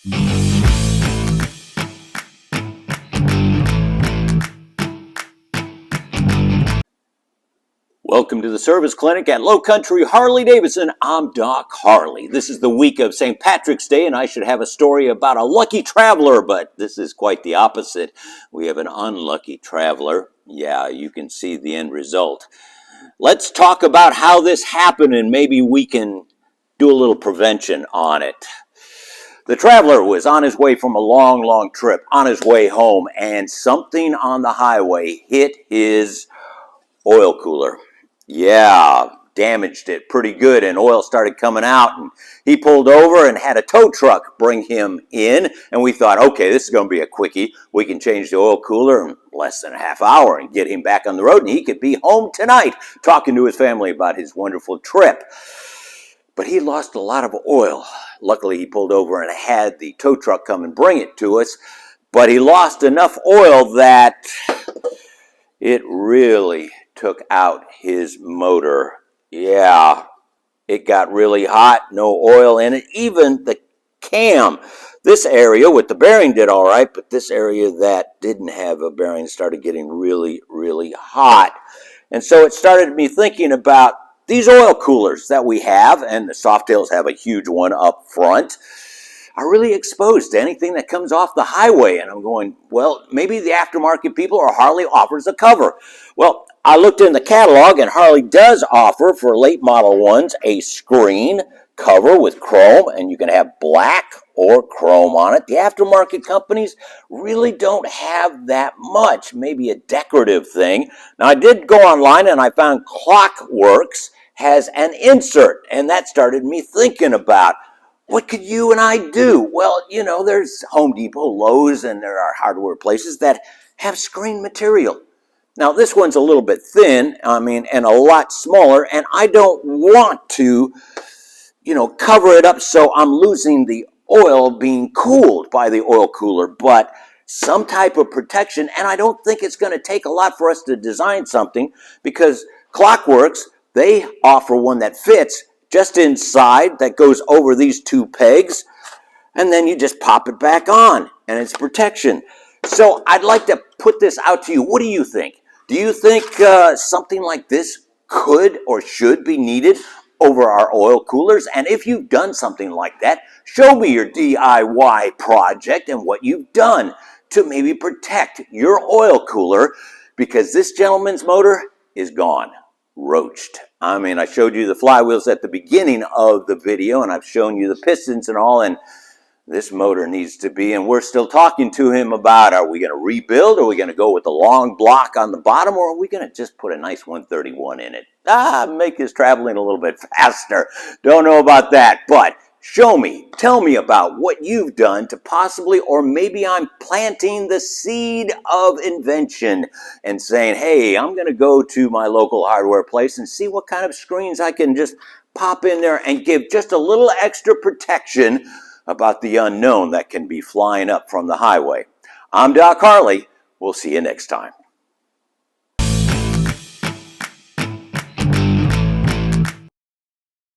Welcome to the service clinic at Low Country Harley-Davidson. I'm Doc Harley. This is the week of St. Patrick's Day, and I should have a story about a lucky traveler, but this is quite the opposite. We have an unlucky traveler. Yeah, you can see the end result. Let's talk about how this happened, and maybe we can do a little prevention on it. The traveler was on his way from a long trip, on his way home, and something on the highway hit his oil cooler. Yeah, damaged it pretty good, and oil started coming out, and he pulled over and had a tow truck bring him in, and we thought, okay, this is going to be a quickie. We can change the oil cooler in less than a half hour and get him back on the road, and he could be home tonight talking to his family about his wonderful trip. But he lost a lot of oil. Luckily, he pulled over and had the tow truck come and bring it to us, but he lost enough oil that it really took out his motor. Yeah, it got really hot, no oil in it, even the cam. This area with the bearing did all right, but this area that didn't have a bearing started getting really hot. And so it started me thinking about these oil coolers that we have, and the Softails have a huge one up front, are really exposed to anything that comes off the highway. And I'm going, well, maybe the aftermarket people or Harley offers a cover. Well, I looked in the catalog, and Harley does offer, for late model ones, a screen cover with chrome, and you can have black or chrome on it. The aftermarket companies really don't have that much, maybe a decorative thing. Now, I did go online, and I found Clockworks has an insert, and that started me thinking about, what could you and I do? Well, you know, there's Home Depot, Lowe's, and there are hardware places that have screen material. Now, this one's a little bit thin, and a lot smaller, and I don't want to, cover it up so I'm losing the oil being cooled by the oil cooler, but some type of protection, and I don't think it's going to take a lot for us to design something, because Clockworks, they offer one that fits just inside, that goes over these two pegs, and then you just pop it back on, and it's protection. So I'd like to put this out to you. What do you think? Do you think something like this could or should be needed over our oil coolers? And if you've done something like that, show me your DIY project and what you've done to maybe protect your oil cooler, because this gentleman's motor is gone. Roached. I showed you the flywheels at the beginning of the video, and I've shown you the pistons and all, and this motor needs to be, and we're still talking to him about, are we going to rebuild? Are we going to go with the long block on the bottom, or are we going to just put a nice 131 in it? Make his traveling a little bit faster. Don't know about that, but show me, tell me about what you've done to possibly, or maybe I'm planting the seed of invention and saying, hey, I'm going to go to my local hardware place and see what kind of screens I can just pop in there and give just a little extra protection about the unknown that can be flying up from the highway. I'm Doc Harley. We'll see you next time.